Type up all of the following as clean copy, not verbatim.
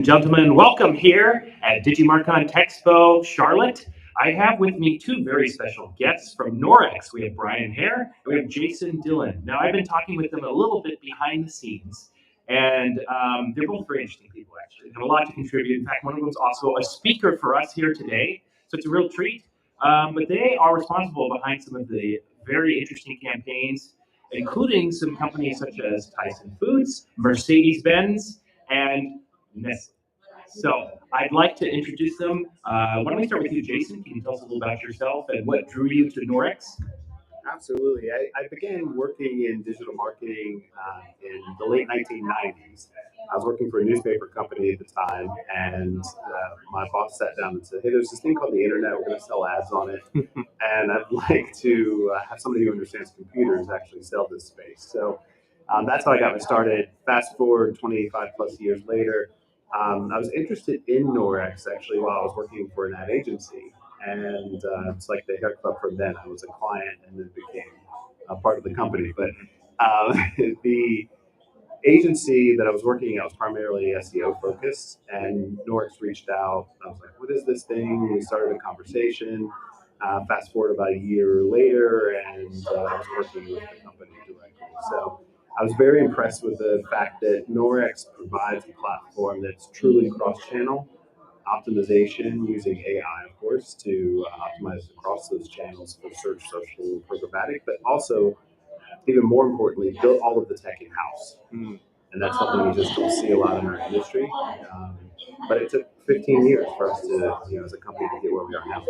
Gentlemen, welcome here at DigiMarcon Texpo Charlotte. I have with me two very special guests from Norex. We have Brian Hare and we have Jason Dillon. Now, I've been talking with them a little bit behind the scenes, and they're both very interesting people, actually. They have a lot to contribute. In fact, one of them is also a speaker for us here today, so it's a real treat. But they are responsible behind some of the very interesting campaigns, including some companies such as Tyson Foods, Mercedes Benz, and Nestle. So I'd like to introduce them. Why don't we start with you, Jason? Can you tell us a little about yourself and what drew you to Norex? Absolutely. I began working in digital marketing in the late 1990s. I was working for a newspaper company at the time, and my boss sat down and said, "Hey, there's this thing called the internet. We're going to sell ads on it, and I'd like to have somebody who understands computers actually sell this space." So that's how I got me started. Fast forward 25 plus years later, I was interested in Norex actually while I was working for an ad agency. And it's like the hair club from then. I was a client and then became a part of the company. But the agency that I was working at was primarily SEO focused, and Norix reached out. I was like, "What is this thing?" We started a conversation. Fast forward about a year later, and I was working with the company directly. So I was very impressed with the fact that Norex provides a platform that's truly cross-channel optimization using AI, of course, to optimize across those channels for search, social, programmatic, but also, even more importantly, built all of the tech in house. And that's something you just don't see a lot in our industry. Um, but it took 15 years for us to, as a company, to get where we are now.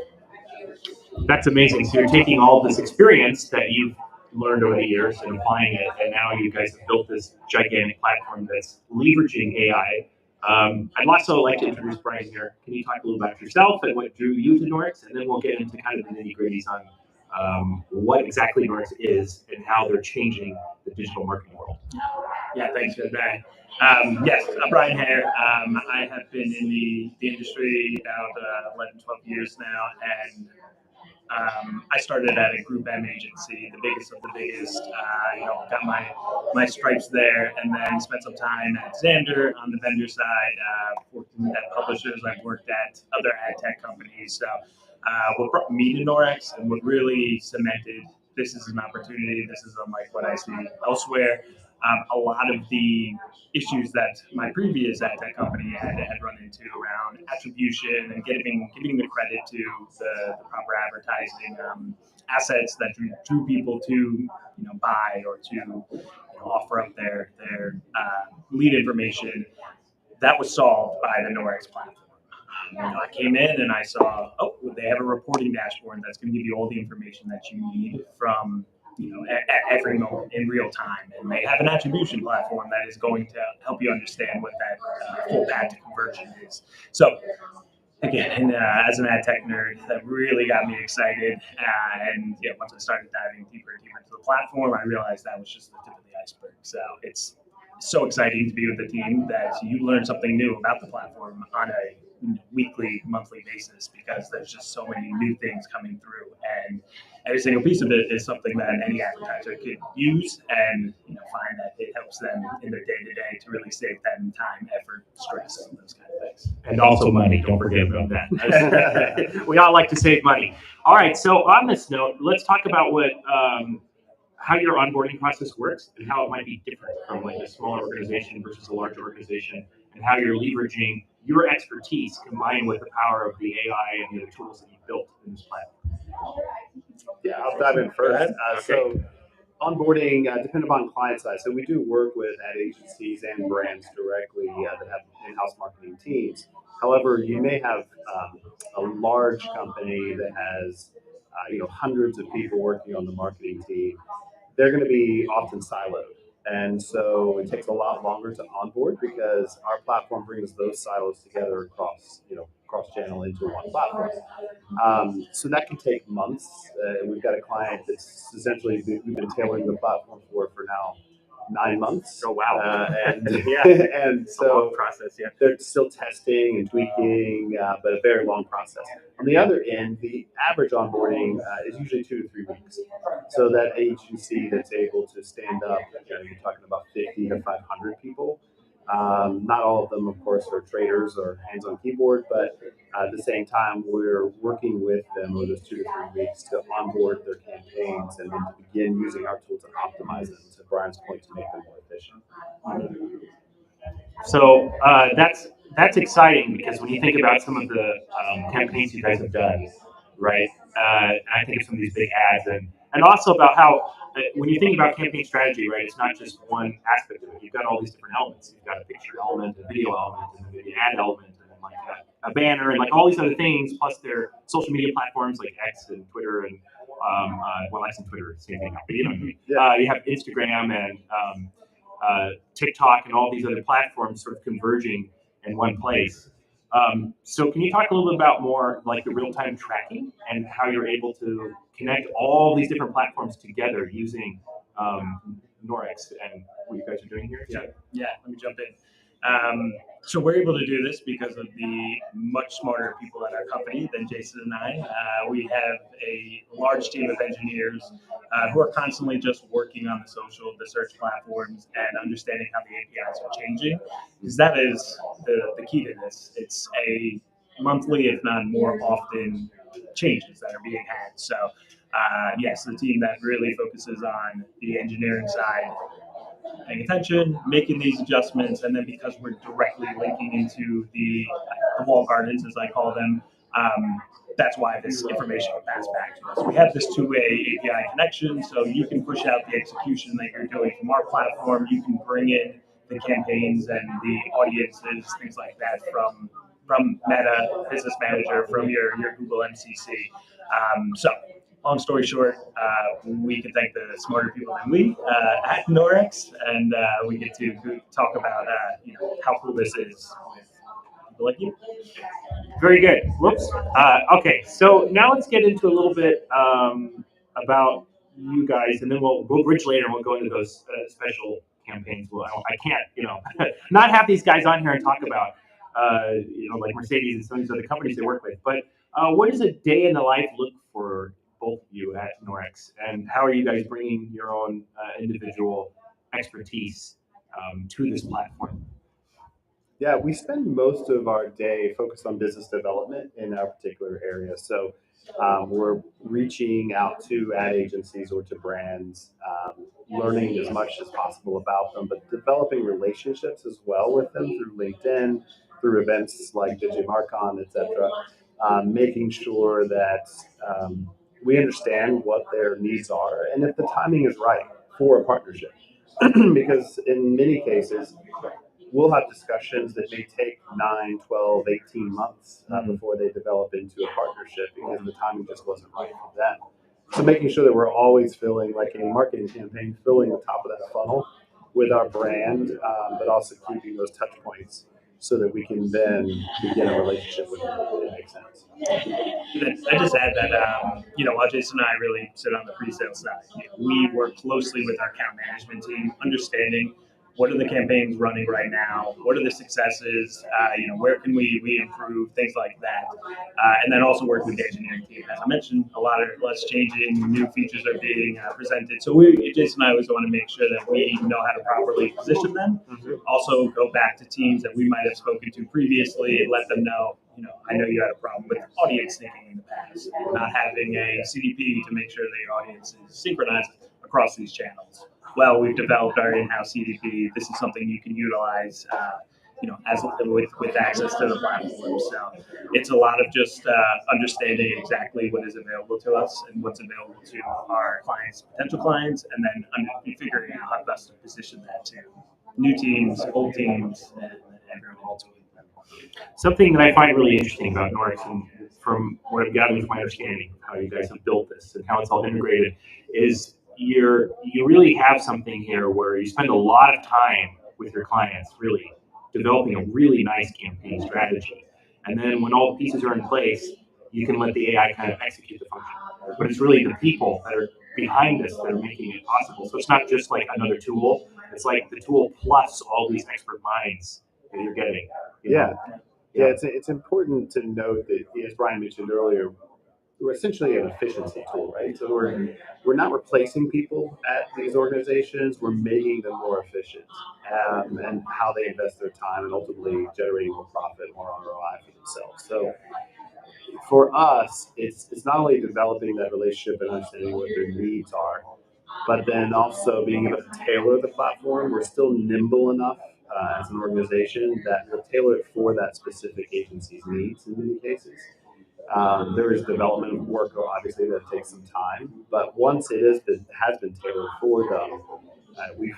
That's amazing. So you're taking all this experience that you've learned over the years and applying it, and now you guys have built this gigantic platform that's leveraging AI. I'd also like to introduce Brian here. Can you talk a little about yourself and what drew you to Norix, and then we'll get into kind of the nitty-gritties on what exactly Norix is and how they're changing the digital marketing world. Yeah, thanks for that. Yes, I'm Brian Hare. I have been in the industry about 11, 12 years now, and I started at a Group M agency, the biggest of the biggest. Got my stripes there, and then spent some time at Xander on the vendor side, working at publishers. I've worked at other ad tech companies. So, what brought me to Norex and what really cemented this is an opportunity. This is unlike what I see elsewhere. A lot of the issues that my previous ad tech company had run into around attribution and giving the credit to the proper advertising assets that drew people to buy or to offer up their lead information. That was solved by the Norex platform. I came in and I saw, they have a reporting dashboard that's going to give you all the information that you need from at every moment in real time, and they have an attribution platform that is going to help you understand what that full path to conversion is. So again, as an ad tech nerd, that really got me excited. And once I started diving deeper and deeper into the platform, I realized that was just the tip of the iceberg. So it's so exciting to be with the team that you learn something new about the platform on a weekly, monthly basis, because there's just so many new things coming through, and every single piece of it is something that any advertiser could use and find that it helps them in their day-to-day to really save them time, effort, stress, and those kind of things. And also money, don't forget about that. We all like to save money. All right, so on this note, let's talk about how your onboarding process works and how it might be different from like a smaller organization versus a large organization, and how you're leveraging your expertise combined with the power of the AI and the other tools that you've built in this platform. Yeah, I'll dive in first. So onboarding, depending upon client size. So we do work with ad agencies and brands directly that have in-house marketing teams. However, you may have a large company that has hundreds of people working on the marketing team. They're going to be often siloed. And so it takes a lot longer to onboard because our platform brings those silos together cross channel into one platform. So that can take months. We've got a client that's essentially we've been tailoring the platform for now 9 months. Oh wow! And yeah, and it's a long so process. Yeah, they're still testing and tweaking, but a very long process. On the other end, the average onboarding is usually 2 to 3 weeks. So that agency that's able to stand up, you're talking about 50 to 500 people. Not all of them, of course, are traders or hands on keyboard, but at the same time, we're working with them over those 2 to 3 weeks to onboard their campaigns and then to begin using our tool to optimize them, to Brian's point, to make them more efficient. So that's exciting because when you think about some of the campaigns you guys have done, right? I think of some of these big ads and also about how when you think about campaign strategy, right? It's not just one aspect of it. You've got all these different elements. You've got a picture element, a video element, and maybe an ad element, and then like a banner, and like all these other things. Plus, their social media platforms like X and Twitter and well, X and Twitter, same thing. But you know, you have Instagram and TikTok and all these other platforms sort of converging in one place. So can you talk a little bit about more like the real-time tracking and how you're able to connect all these different platforms together using Norex and what you guys are doing here? Yeah. Let me jump in. So we're able to do this because of the much smarter people at our company than Jason and I. We have a large team of engineers who are constantly just working on the search platforms, and understanding how the APIs are changing, because that is the key to this. It's a monthly, if not more often, changes that are being had. So yes, the team that really focuses on the engineering side, paying attention, making these adjustments, and then because we're directly linking into the wall gardens, as I call them, that's why this information can pass back to us. We have this two-way API connection, so you can push out the execution that you're doing from our platform. You can bring in the campaigns and the audiences, things like that, from Meta Business Manager, from your Google MCC. So long story short, we can thank the smarter people than we at Norex, and we get to talk about how cool this is with people like you. Very good. Whoops. Okay, so now let's get into a little bit about you guys, and then we'll bridge later, and we'll go into those special campaigns. Well, I can't, not have these guys on here and talk about, like Mercedes and some of these other companies they work with. But what does a day in the life look for both of you at Norex, and how are you guys bringing your own individual expertise to this platform? Yeah, we spend most of our day focused on business development in our particular area. So we're reaching out to ad agencies or to brands, learning as much as possible about them, but developing relationships as well with them through LinkedIn, through events like DigiMarcon, etc. Making sure that we understand what their needs are and if the timing is right for a partnership. Because in many cases, we'll have discussions that may take 9, 12, 18 months before they develop into a partnership because the timing just wasn't right for them. So making sure that we're always filling, like any marketing campaign, filling the top of that funnel with our brand, but also keeping those touch points so that we can then begin a relationship with them if it makes sense. I just add that, while Jason and I really sit on the pre-sale side, we work closely with our account management team, understanding what are the campaigns running right now, what are the successes, where can we improve, things like that. And then also work with the engineering team. As I mentioned, a lot of less changing, new features are being presented. So Jason and I always want to make sure that we know how to properly position them. Mm-hmm. Also go back to teams that we might have spoken to previously and let them know, I know you had a problem with audience thinking in the past, and not having a CDP to make sure the audience is synchronized across these channels. Well, we've developed our in-house CDP. This is something you can utilize, as with access to the platform. So it's a lot of just understanding exactly what is available to us and what's available to our clients, potential clients, and then figuring out how best to position that to new teams, old teams, and everyone ultimately. Something that I find really interesting about Norex, and from what I've gathered from my understanding of how you guys have built this and how it's all integrated, is you really have something here where you spend a lot of time with your clients, really developing a really nice campaign strategy, and then when all the pieces are in place, you can let the AI kind of execute the function. But it's really the people that are behind this that are making it possible. So it's not just like another tool; it's like the tool plus all these expert minds that you're getting. Yeah, it's important to note that, as Brian mentioned earlier, we're essentially an efficiency tool, right? So we're not replacing people at these organizations. We're making them more efficient, and how they invest their time, and ultimately generating more profit, more ROI for themselves. So for us, it's not only developing that relationship and understanding what their needs are, but then also being able to tailor the platform. We're still nimble enough as an organization that we'll tailor it for that specific agency's needs in many cases. There is development work, obviously, that takes some time, but once has been tailored for them, we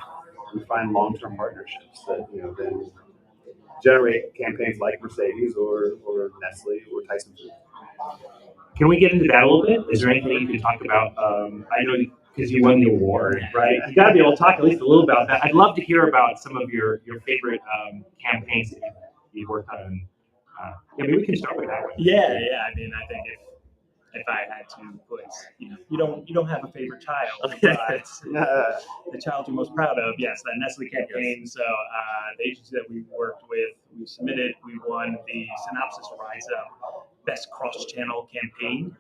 find long-term partnerships that then generate campaigns like Mercedes or Nestle or Tyson Foods. Can we get into that a little bit? Is there anything you can talk about? I know because you won the award, right? You got to be able to talk at least a little about that. I'd love to hear about some of your favorite campaigns that you've worked on. Yeah, maybe we can start with that one. Yeah. I mean, I think if I had to put, you don't have a favorite child, but the child you're most proud of, yes, that Nestle campaign. So the agency that we worked with, we won the Synopsis Rise Up Best Cross-Channel Campaign,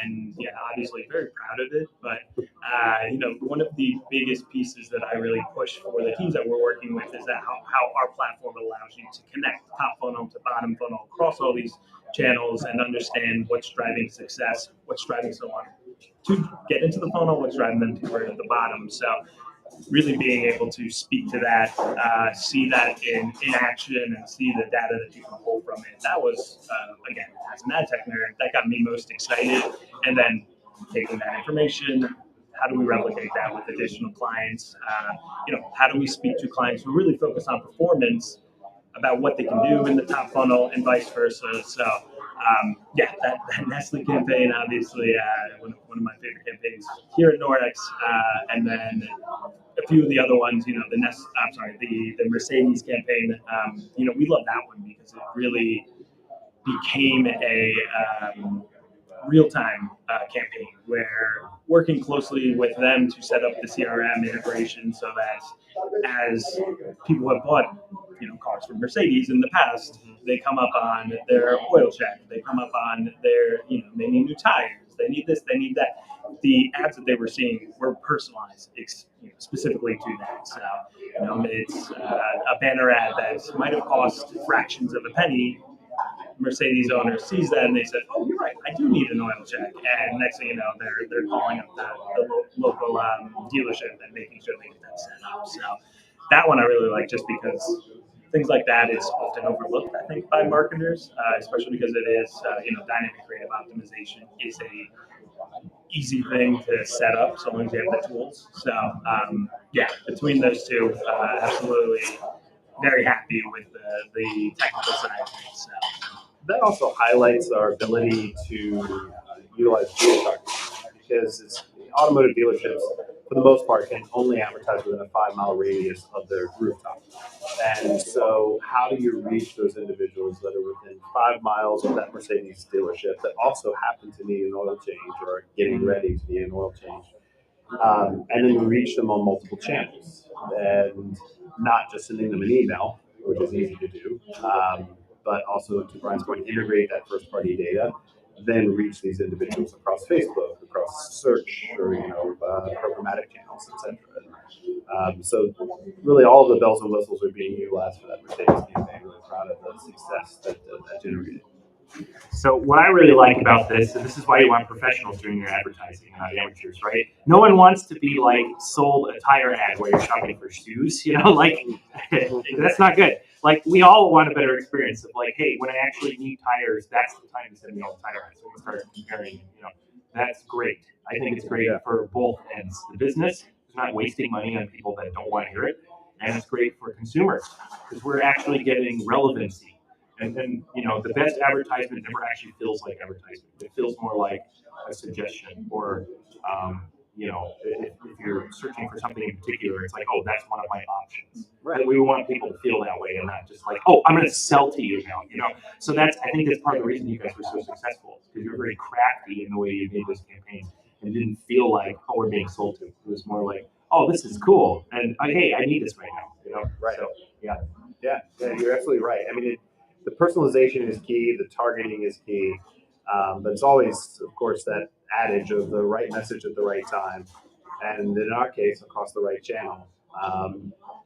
and yeah, obviously very proud of it. But one of the biggest pieces that I really push for the teams that we're working with is that how our platform allows you to connect top funnel to bottom funnel across all these channels and understand what's driving success, what's driving someone to get into the funnel, what's driving them to convert at the bottom. So really being able to speak to that, see that in action, and see the data that you can pull from it. That was, again, as an ad tech nerd, that got me most excited. And then taking that information, how do we replicate that with additional clients? How do we speak to clients who really focus on performance about what they can do in the top funnel and vice versa. So, that Nestle campaign, obviously, one of my favorite campaigns here at Norex, and then a few of the other ones, the Mercedes campaign. We love that one because it really became a real-time campaign where working closely with them to set up the CRM integration so that as people have bought cars from Mercedes in the past, they come up on their oil check, they come up on their they need new tires, they need this, they need that. The ads that they were seeing were personalized specifically to that. So it's a banner ad that might have cost fractions of a penny. Mercedes owner sees that and they said, "Oh, you're right. I do need an oil check." And next thing you know, they're calling up the local dealership and making sure they get that set up. So that one I really like, just because things like that is often overlooked, I think, by marketers, especially because it is dynamic creative optimization is a easy thing to set up so long as you have the tools. So between those two, absolutely very happy with the technical side of things. So. That also highlights our ability to utilize geotargeting, because automotive dealerships, for the most part, can only advertise within a 5-mile radius of their rooftop. And so how do you reach those individuals that are within 5 miles of that Mercedes dealership that also happen to need an oil change or are getting ready to need an oil change? And then you reach them on multiple channels, and not just sending them an email, which is easy to do, but also, to Brian's point, integrate that first-party data, then reach these individuals across Facebook, across search, or programmatic channels, etc. So really, all of the bells and whistles are being utilized for that Mercedes campaign. Really proud of the success that generated. So what I really like about this, and this is why you want professionals doing your advertising, not amateurs, right? No one wants to be sold a tire ad where you're shopping for shoes, that's not good. We all want a better experience of hey, when I actually need tires, that's the time to send me all the tire ads. So we start comparing, that's great. I think it's great for both ends. The business is not wasting money on people that don't want to hear it, and it's great for consumers because we're actually getting relevancy. And then, the best advertisement never actually feels like advertisement. It feels more like a suggestion, or, if you're searching for something in particular, it's oh, that's one of my options. Right. We want people to feel that way and not just oh, I'm going to sell to you now, So I think that's part of the reason you guys were so successful, because you're very crafty in the way you made this campaign. And it didn't feel oh, we're being sold to. It was more oh, this is cool. And hey, I need this right now, Right. So, yeah, you're absolutely right. I mean, the personalization is key. The targeting is key. But it's always, of course, that adage of the right message at the right time, and in our case, across the right channel.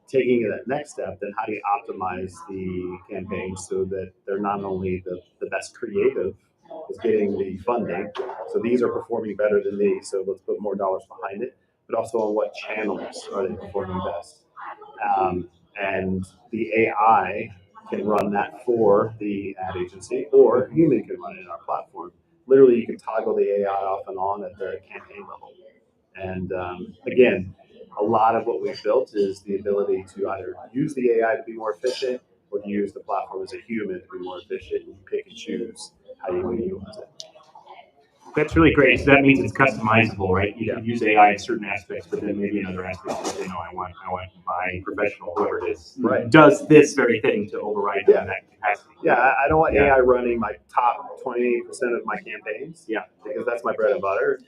Taking that next step, then how do you optimize the campaigns so that they're not only the best creative is getting the funding, so these are performing better than these, so let's put more dollars behind it, but also on what channels are they performing best. And the AI can run that for the ad agency, or a human can run it in our platform. Literally, you can toggle the AI off and on at the campaign level. And again, a lot of what we've built is the ability to either use the AI to be more efficient or to use the platform as a human to be more efficient, and you pick and choose how you want to utilize it. That's really great. So that means it's customizable, right? You can use AI in certain aspects, but then maybe in other aspects, you know, I want my professional, whoever it is, Right. does this very thing to override them in that capacity. Yeah, I don't want AI running my top 20% of my campaigns. Yeah. Because that's my bread and butter.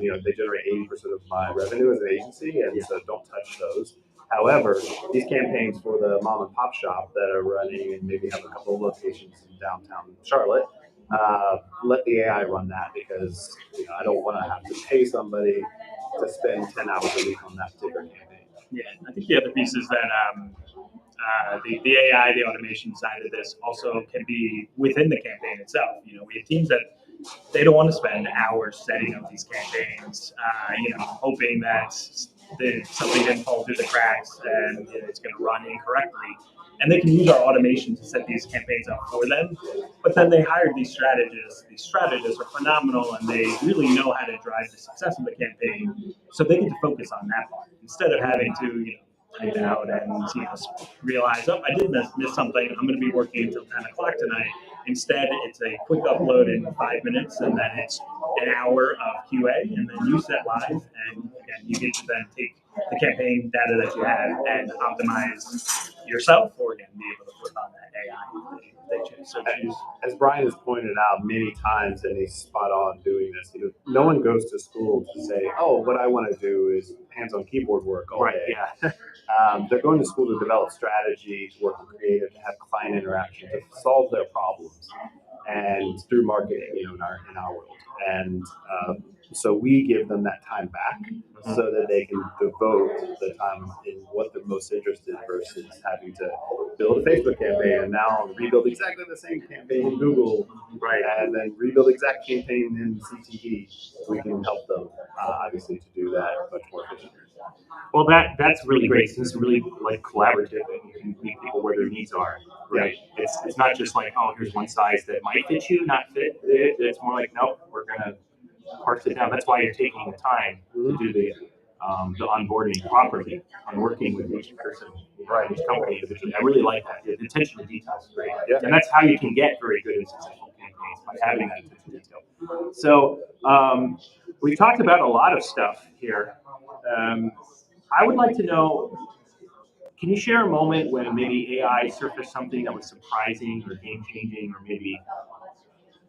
You know, they generate 80% of my revenue as an agency, and so don't touch those. However, these campaigns for the mom and pop shop that are running and maybe have a couple of locations in downtown Charlotte, let the AI run that, because you know, I don't want to have to pay somebody to spend 10 hours a week on that particular campaign. Yeah, I think the other piece is that the AI, the automation side of this also can be within the campaign itself. You know, we have teams that they don't want to spend hours setting up these campaigns, you know, hoping that something didn't fall through the cracks and you know, it's going to run incorrectly. And they can use our automation to set these campaigns up for them. But then they hired these strategists. These strategists are phenomenal, and they really know how to drive the success of the campaign. So they get to focus on that part instead of having to, you know, type out and you know realize, oh, I did miss something. I'm going to be working until 10 o'clock tonight. Instead, it's a quick upload in 5 minutes, and then it's an hour of QA, and then you set live, and again, you get to then take the campaign data that you have and optimize yourself, or again, be able to put on that AI if they choose. So choose. As Brian has pointed out many times, and he's spot on doing this, you know, no one goes to school to say, oh, what I want to do is hands-on keyboard work all day. Yeah. They're going to school to develop strategy, to work with creative, to have client interaction, to solve their problems, and through marketing, you know, in our world. And so we give them that time back so that they can devote the time in what they're most interested in versus having to build a Facebook campaign and now rebuild exactly the same campaign in Google, right? And then rebuild exact campaign in CTV. We can help them, obviously, to do that much more efficiently. Well, that's really great. Since it's really like collaborative, and you can meet people where their needs are, right? Yeah. It's not just like, oh, here's one size that might fit you, not fit it. It's more like, no, we're gonna parse it down. That's why you're taking the time to do the onboarding properly and working with each person, right? Each company individually. I really like that. The attention to detail is great, and that's how you can get very good and successful campaigns, by having that attention to detail. So we've talked about a lot of stuff here. I would like to know, can you share a moment when maybe AI surfaced something that was surprising or game-changing, or maybe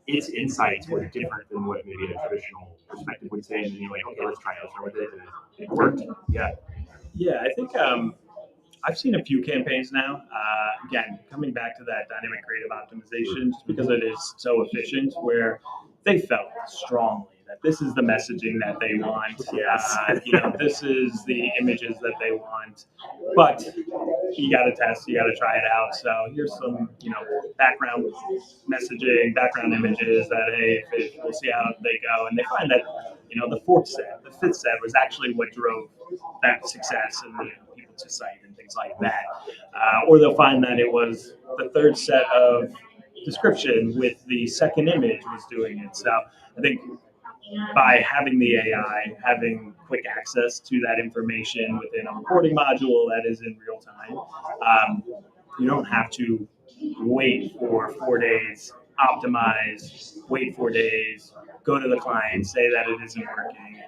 its insights were different than what maybe a traditional perspective would say, and then you're like, okay, let's try it, let's run with it, and it worked? Yeah. Yeah, I think I've seen a few campaigns now. Again, coming back to that dynamic creative optimization, just because it is so efficient, where they felt strongly that this is the messaging that they want. Yes. You know, this is the images that they want. But you got to test, you got to try it out. So here's some, you know, background messaging, background images that, hey, we'll see how they go. And they find that, you know, the fourth set, the fifth set was actually what drove that success and you know, people to site and things like that. Or they'll find that it was the third set of description with the second image was doing it. So I think by having the AI, having quick access to that information within a reporting module that is in real time, you don't have to wait for 4 days, optimize, wait 4 days, go to the client, say that it isn't working,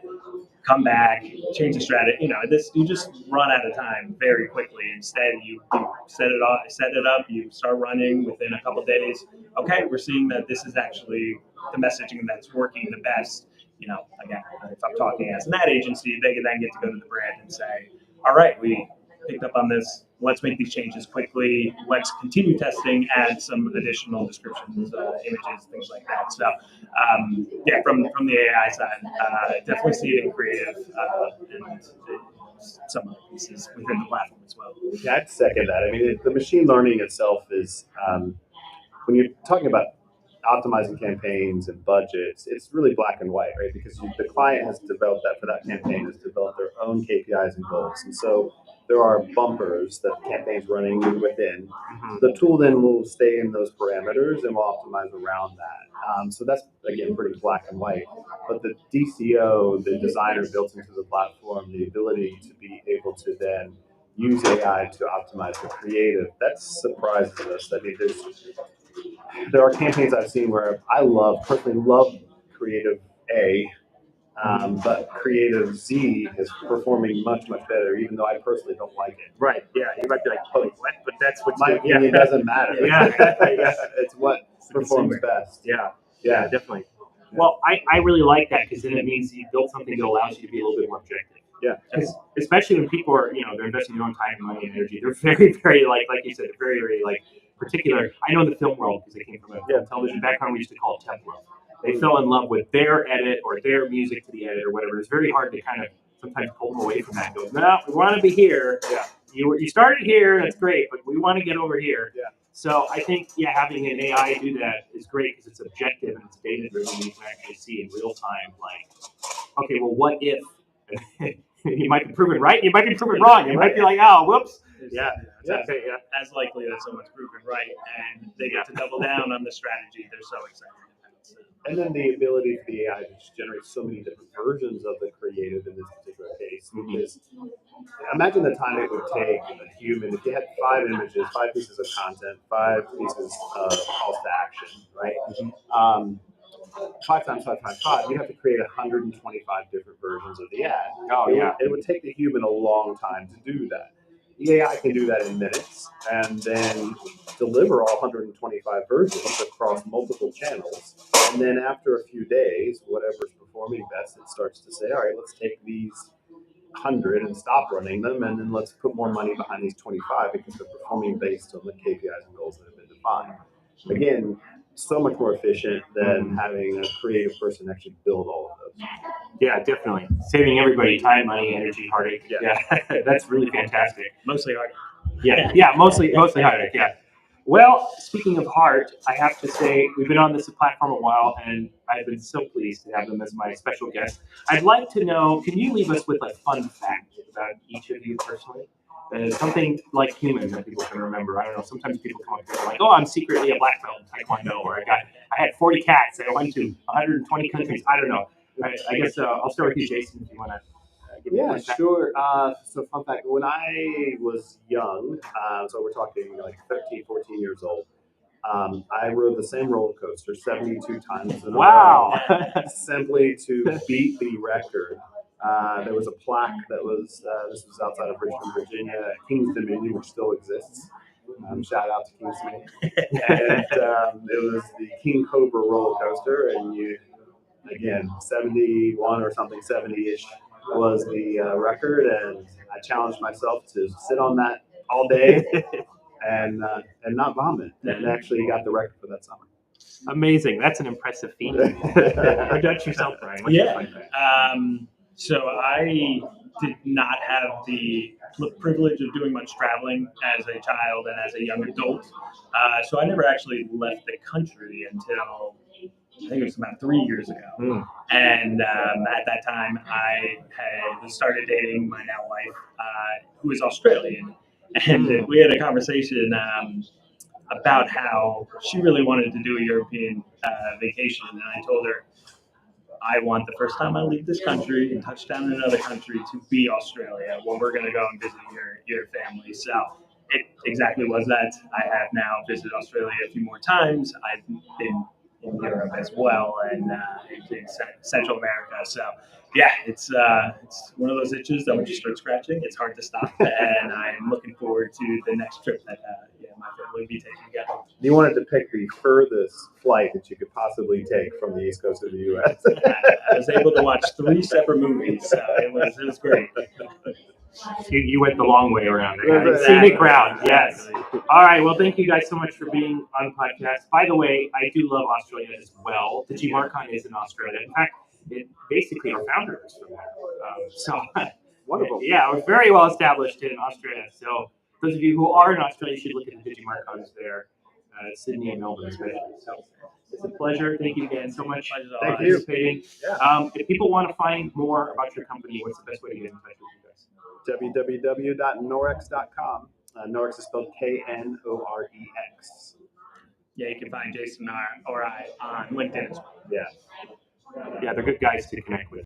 come back, change the strategy. You know, this you just run out of time very quickly. Instead, you set it up, you start running within a couple of days. Okay, we're seeing that this is actually the messaging that's working the best. You know, again, if I'm talking as an ad agency, they can then get to go to the brand and say, all right, we picked up on this. Let's make these changes quickly. Let's continue testing, add some additional descriptions, images, things like that. So, yeah, from the AI side, definitely see it in creative and some other pieces within the platform as well. Yeah, I'd second that. I mean, the machine learning itself is, when you're talking about optimizing campaigns and budgets, it's really black and white, right? Because the client has developed that for that campaign, has developed their own KPIs and goals. And so there are bumpers that the campaign's running within. The tool then will stay in those parameters and will optimize around that. So that's, again, pretty black and white. But the DCO, the designer built into the platform, the ability to be able to then use AI to optimize the creative, that surprises us. I mean, there are campaigns I've seen where I personally love creative A, but creative Z is performing much, much better, even though I personally don't like it. Right. Yeah. You might be like, oh, what? But that's what's My good. opinion doesn't matter. Yeah. It's what performs best. Yeah. Yeah. Definitely. Well, I really like that because then it means you built something that allows you to be a little bit more objective. Yeah. Especially when people are, they're investing their own time, money, and energy. They're very, very, like you said, they're very, very, particular. I know in the film world, because I came from a film television background, we used to call it template. They fell in love with their edit or their music to the edit or whatever. It's very hard to kind of sometimes pull them away from that and go, no, we want to be here. Yeah. You started here, that's great, but we want to get over here. Yeah. So I think, having an AI do that is great because it's objective and it's data-driven. You can actually see in real time, okay, well, what if? You might be proven right, you might be proven wrong. You might be like, oh, whoops. Yeah. As likely that someone's proven right and they get to double down on the strategy. They're so excited. And then the ability for the AI to just generate so many different versions of the creative in this particular case. Because imagine the time it would take a human, if you had 5 images, 5 pieces of content, 5 pieces of calls to action, right? 5 times 5 times 5, you'd have to create 125 different versions of the ad. Oh, yeah. It would take the human a long time to do that. The AI can do that in minutes and then deliver all 125 versions across multiple channels. And then after a few days, whatever's performing best, it starts to say, all right, let's take these 100 and stop running them, and then let's put more money behind these 25 because they're performing based on the KPIs and goals that have been defined. Again, so much more efficient than having a creative person actually build all of those. Yeah, definitely. Saving everybody time, money, energy, heartache. Yeah. That's really fantastic. Mostly heartache. Yeah, mostly heartache, yeah. Well, speaking of heart, I have to say we've been on this platform a while, and I've been so pleased to have them as my special guest. I'd like to know, can you leave us with a fun fact about each of you personally? Something like human that people can remember. I don't know. Sometimes people come up here like, "Oh, I'm secretly a black belt in Taekwondo," or I had 40 cats. I went to 120 countries. I don't know. I guess I'll start with you, Jason, if you want to. Yeah, sure. So fun fact, when I was young, so we're talking like 13, 14 years old, I rode the same roller coaster 72 times in a Wow. row, simply to beat the record. There was a plaque that was, this was outside of Richmond, Virginia, at King's Dominion, which still exists. Shout out to King's Dominion. And it was the King Cobra roller coaster, and again, 71 or something, 70-ish was the record, and I challenged myself to sit on that all day and not vomit, and actually got the record for that summer. Amazing. That's an impressive feat. Or judge yourself, Brian. Yeah. So I did not have the privilege of doing much traveling as a child and as a young adult. So I never actually left the country until I think it was about 3 years ago. And at that time, I had started dating my now wife, who is Australian. And we had a conversation about how she really wanted to do a European vacation. And I told her, I want the first time I leave this country and touch down in another country to be Australia, when we're going to go and visit your family. So it exactly was that. I have now visited Australia a few more times. I've been in Europe as well, and in Central America. So yeah, it's one of those itches that once you start scratching, it's hard to stop. And I'm looking forward to the next trip that my family will be taking again. You wanted to pick the furthest flight that you could possibly take from the East Coast of the U.S. I was able to watch 3 separate movies, so it was great. You went the long way around. Right? Exactly. Scenic route, yes. All right. Well, thank you guys so much for being on the podcast. By the way, I do love Australia as well. The GMarcon is in Australia. In fact, basically our founder is from there. So Wonderful. yeah, we're very well established in Australia. So those of you who are in Australia should look at the DigiMarcons there, Sydney and Melbourne especially. So it's a pleasure. Thank you again so much for Thank you. participating. Yeah. If people want to find more about your company, what's the best way to get in touch with you guys? www.norex.com. Norex is spelled Knorex. Yeah, you can find Jason or I on LinkedIn as well. Yeah. Yeah, they're good guys to connect with.